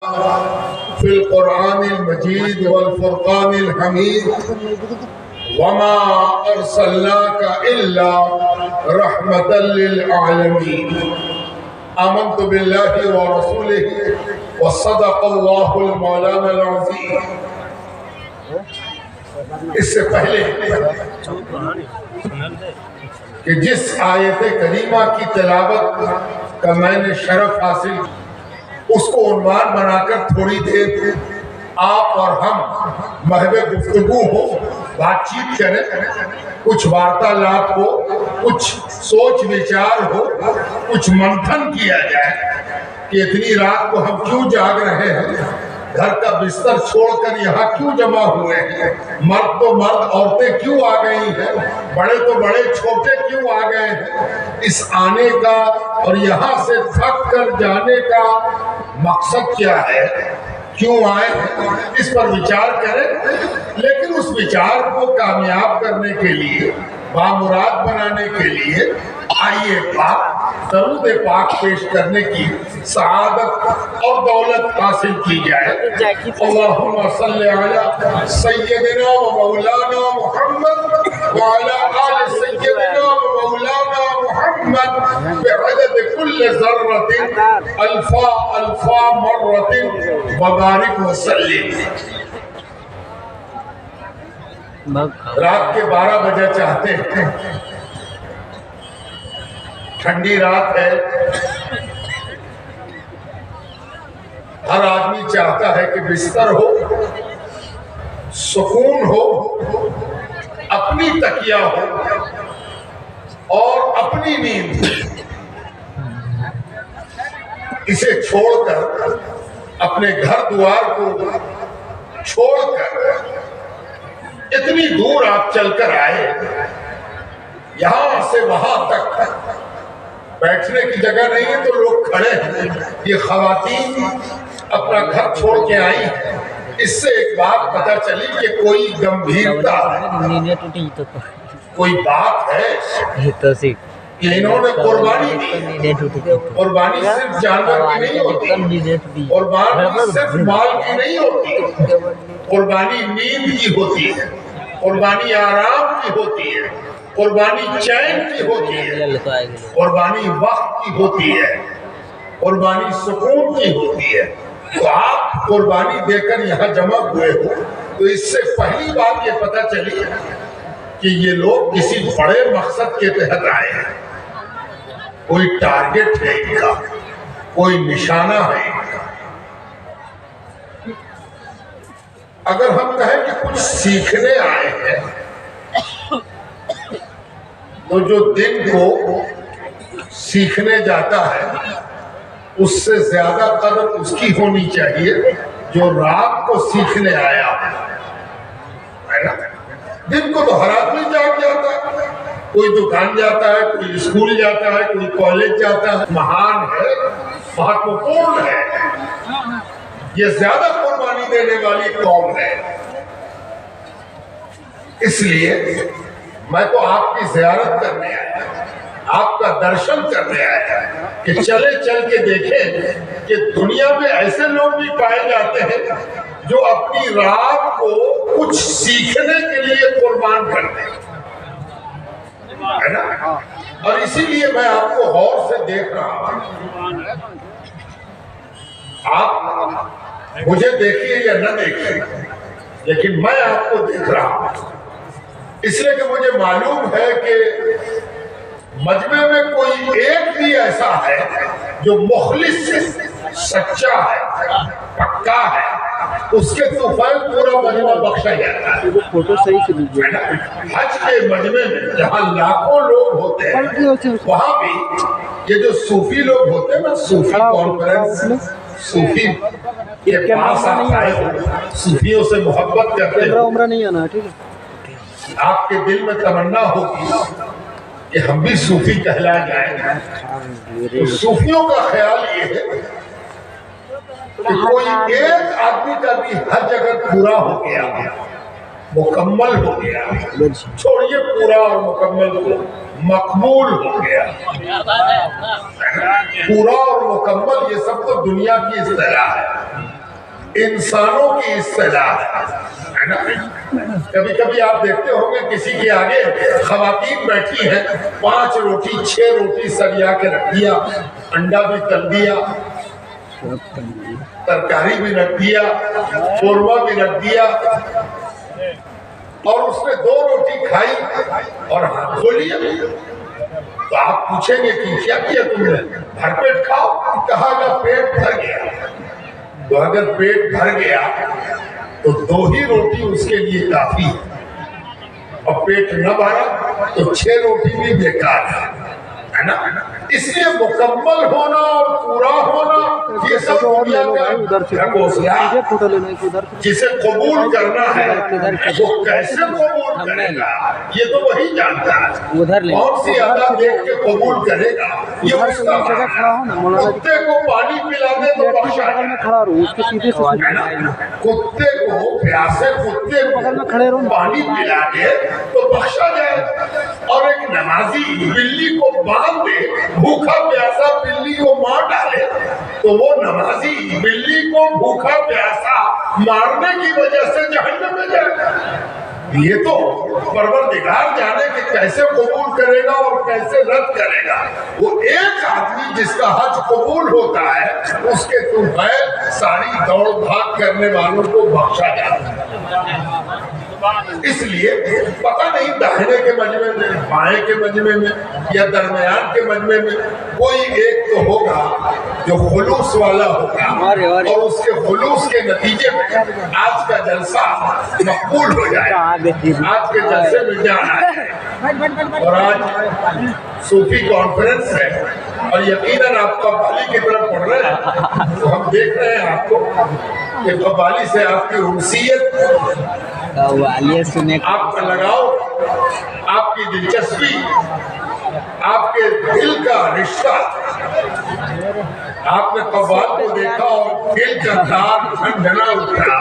Fill कुरानिल मजीद वल फुरकानिल हमीद वमा अरसलनाका इल्ला रहमतल लिल आलमीन आमन्तु बिल्लाहि व रसूलिहि व सदक़ल्लाहुल मौलानाल अज़ीम। इससे पहले कि जिस आयत करीमा की तिलावत का मैंने शरफ हासिल उसको उन्वान बनाकर थोड़ी देर आप और हम महवे गुफ्तगू हो, बातचीत करें, कुछ वार्तालाप हो, कुछ सोच विचार हो, कुछ मंथन किया जाए कि इतनी रात को हम क्यों जाग रहे हैं, घर का बिस्तर छोड़कर यहाँ क्यों जमा हुए हैं, मर्द तो मर्द औरतें क्यों आ गई हैं, बड़े तो बड़े छोटे क्यों आ गए हैं। इस आने का और यहाँ से थक कर जाने का मकसद क्या है, क्यों आए, इस पर विचार करें। लेकिन उस विचार को कामयाब करने के लिए, बामुराद बनाने के लिए आइए दरूद पाक पेश करने की सआदत और दौलत हासिल की जाए। अल्लाहुम्मा सल्ली अला सय्यदिना व मौलाना मुहम्मद व अला आलि सय्यदिना व मौलाना मुहम्मद बिअदद कुल्ल ज़र्रतिन अल्फा अल्फा मर्रतिन व बारिक व सल्लिम। रात के 12 बजे चाहते हैं, ठंडी रात है, हर आदमी चाहता है कि बिस्तर हो, सुकून हो, अपनी तकिया हो और अपनी नींद। इसे छोड़कर, अपने घर द्वार को छोड़कर इतनी दूर आप चलकर आए, यहां से वहां तक बैठने की जगह नहीं है तो लोग खड़े हैं। ये खवातीन अपना घर छोड़ के आई हैं। इससे एक बात पता चली कि कोई गंभीरता है, कोई बात है कि इन्होंने कुर्बानी दी। कुर्बानी सिर्फ जानवर की नहीं होती, कुर्बानी सिर्फ माल की नहीं होती, कुर्बानी नींद की होती है, कुर्बानी आराम की होती है, कुर्बानी चैन की होती है, कुर्बानी वक्त की होती है, कुर्बानी सुकून की होती है। तो आप कुर्बानी देकर यहाँ जमा हुए हो, तो इससे पहली बात ये पता चली कि ये लोग किसी बड़े मकसद के तहत आए हैं। कोई टारगेट है इनका, कोई निशाना है इनका। अगर हम कहें कि कुछ सीखने आए हैं, तो जो दिन को सीखने जाता है उससे ज्यादा कदर उसकी होनी चाहिए जो रात को सीखने आया है ना। दिन को तो हर आदमी जाग जाता है, कोई दुकान जाता है, कोई स्कूल जाता है, कोई कॉलेज जाता है। महान है, महत्वपूर्ण है, ये ज्यादा कुर्बानी देने वाली कौम है। इसलिए मैं तो आपकी ज़ियारत करने आया, आपका दर्शन करने आया कि चले चल के देखें कि दुनिया में ऐसे लोग भी पाए जाते हैं जो अपनी रात को कुछ सीखने के लिए कुर्बान करते हैं, है ना। और इसीलिए मैं आपको गौर से देख रहा हूं। आप मुझे देखिए या न देखिए, लेकिन मैं आपको देख रहा हूं, इसलिए कि मुझे मालूम है कि मजमे में कोई एक भी ऐसा है जो मुखलिस है, सच्चा है, पक्का है, उसके तूफान पूरा मजमा बख्शा जाता है। फोटो सही से लीजिए। हज के मजमे में जहाँ लाखों लोग होते हैं, वहाँ भी ये जो सूफी लोग होते हैं ना, सूफी कॉन्फ्रेंस, सूफी के पास आता है, सूफियों से मोहब्बत करते हैं। उम्र नहीं आना, ठीक है। आपके दिल में तमन्ना होगी कि हम भी सूफी कहला जाए, तो सूफियों का ख्याल ये है कि कोई एक आदमी का भी हर जगह पूरा हो गया, मुकम्मल हो गया, छोड़िए पूरा और मुकम्मल को, मकबूल हो गया। पूरा और मुकम्मल ये सब तो दुनिया की इस्तिलाह है। इंसानों की इस्तिलाह है ना। कभी कभी आप देखते होंगे किसी के आगे खवातीन बैठी हैं, 5 रोटी 6 रोटी सरिया के रख दिया, अंडा भी तल दिया, तरकारी भी रख दिया, शोरबा भी रख दिया, और उसने 2 रोटी खाई और हाथ धो लिया। तो आप पूछेंगे कि क्या किया तुमने? भरपेट खाओ। कहा पेट भर गया। तो अगर पेट भर गया तो 2 ही रोटी उसके लिए काफी है, और पेट न भरा तो 6 रोटी भी बेकार है ना। इसलिए मुकम्मल होना और पूरा होना ये सब दुनिया का घोषणा। जिसे कबूल करना है वो कैसे कबूल करेगा ये तो वही जानता है। कौन सी अदा देख के कबूल करेगा ये उसका। कुत्ते को पानी पिलाने तो बख्शा है, कुत्ते को प्यासे कुत्ते को पानी पिला दे तो बख्शा जाए, और एक नमाजी बिल्ली को बांध दे, भूखा प्यासा बिल्ली को मार डाले, तो वो नमाजी बिल्ली को भूखा प्यासा मारने की वजह से जहन्नम में जाएगा। ये तो परवरदिगार जाने कि कैसे कबूल करेगा और कैसे रद्द करेगा। वो एक आदमी जिसका हज कबूल होता है उसके तो बैल सारी दौड़ भाग करने वालों को बख्शा जाता है। इसलिए पता नहीं दाहिने के मजमे में, बाएं के मजमे में या दरमियान के मजमे में कोई एक तो होगा जो खुलूस वाला होगा, और उसके खुलूस के नतीजे में आज का जलसा मकबूल हो जाएगा। आज के जलसे में जाना है। और आज सूफी कॉन्फ्रेंस है और यकीनन आप कव्वाली की तरफ पढ़ रहे हैं, तो हम देख रहे हैं आपको कि कव्वाली से आपकी उनसीयत, आपका लगाव, आपकी दिलचस्पी, आपके दिल का रिश्ता, आपने कव्वाल को देखा और दिल का तार झंझना उठा।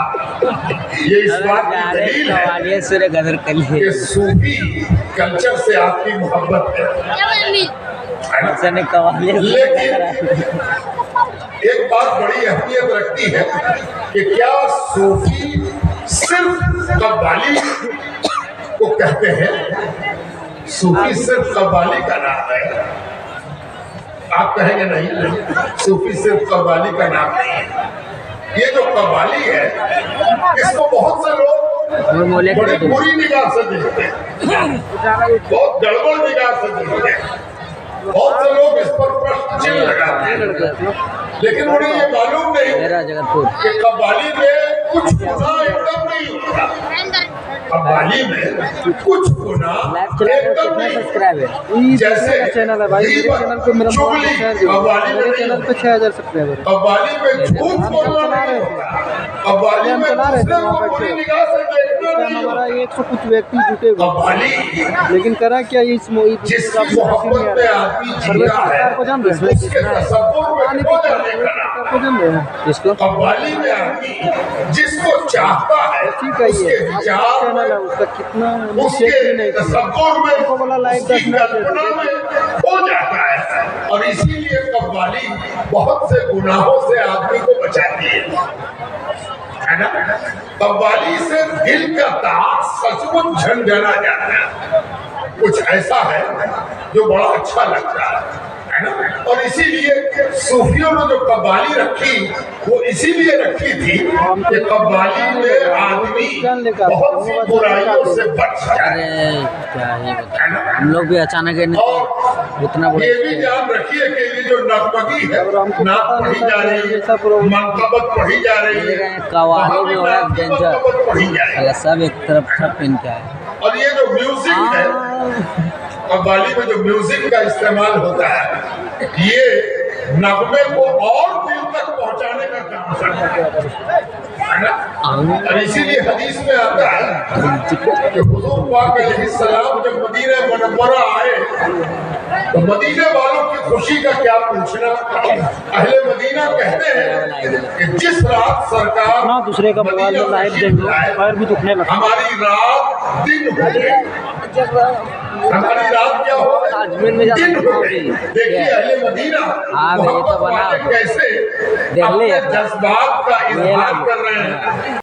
ये इस बात की दलील है कि सूफी कल्चर से आपकी मोहब्बत है। लेकिन एक बात बड़ी अहमियत रखती है कि क्या सूफी सिर्फ कव्वाली को कहते हैं? सूफी सिर्फ कव्वाली का नाम है? आप कहेंगे नहीं, सूफी सिर्फ कव्वाली का नाम नहीं है। ये जो कव्वाली है इसको बहुत से लोग बड़ी बुरी निगाह से देखते हैं, बहुत गड़बड़ निगाह से देखते हैं, बहुत से लोग इस पर प्रश्न चिन्ह लगाते हैं, लेकिन उन्हें ये मालूम नहीं कि कव्वाली में कुछ गुनाह एकदम नहीं होता। कव्वाली में कुछ गुनाह एकदम नहीं, जैसे चैनल पे कव्वाली में 6000 सब्सक्राइबर, कव्वाली में झूठ बोलना नहीं होता, कव्वाली में दूसरे को बुरी निगाह से देखना नहीं होता। 100 कुछ व्यक्ति जुटे कव्वाली, लेकिन करा क्या इस जिसकी मोहब्बत में आदमी जीता है उसके तसव्वुर में खो जाने का नाम इसको कव्वाली में आदमी जिसको चाहता है उसके विचार में, उसके तसव्वुर में, उसकी कल्पना में खो जाता है। और इसीलिए कव्वाली बहुत से गुनाहों से आदमी को बचाती है ना। कव्वाली से दिल का तार सचमुच झंझना जाता है। कुछ ऐसा है जो बड़ा अच्छा लगता है ना। और इसीलिए सूफियों ने जो कव्वाली रखी वो इसीलिए रखी थी कि कव्वाली में आदमी बहुत सी बुराइयों से बच जाए। हम लोग भी अचानक उतना ये भी ध्यान रखिए कि ये जो नगमगी है, नात पढ़ी जा रही है, मनकबत पढ़ी जा रही है, कव्वाली भी हो रहा है डेंजर, पढ़ी जाए, सब एक तरफ सब इनका है। और ये जो म्यूजिक है कव्वाली में, जो म्यूजिक का इस्तेमाल होता है, ये नगमे को और दिल तक पहुंचाने का काम करता है ना। और इसीलिए हदीस में आता है कि हुजूर पाक अलैहिस्सलाम जब मदीना मुनव्वरा आए तो तो मदीने वालों की खुशी का क्या पूछना। अहले मदीना कहते हैं कि जिस रात सरकार ना दूसरे का मोबाइल में लाइव देख लो, पैर भी दुखने लगा। हमारी रात दिन हो गई, हमारी रात क्या हो अजमेर में जा दिन सकते हो हो गई। अभी। देखिए अहले मदीना हाँ, ये तो मोहब्बत बना। वाले कैसे देख अपने लिया। जज्बात का ये इजहार लगा। कर रहे हैं।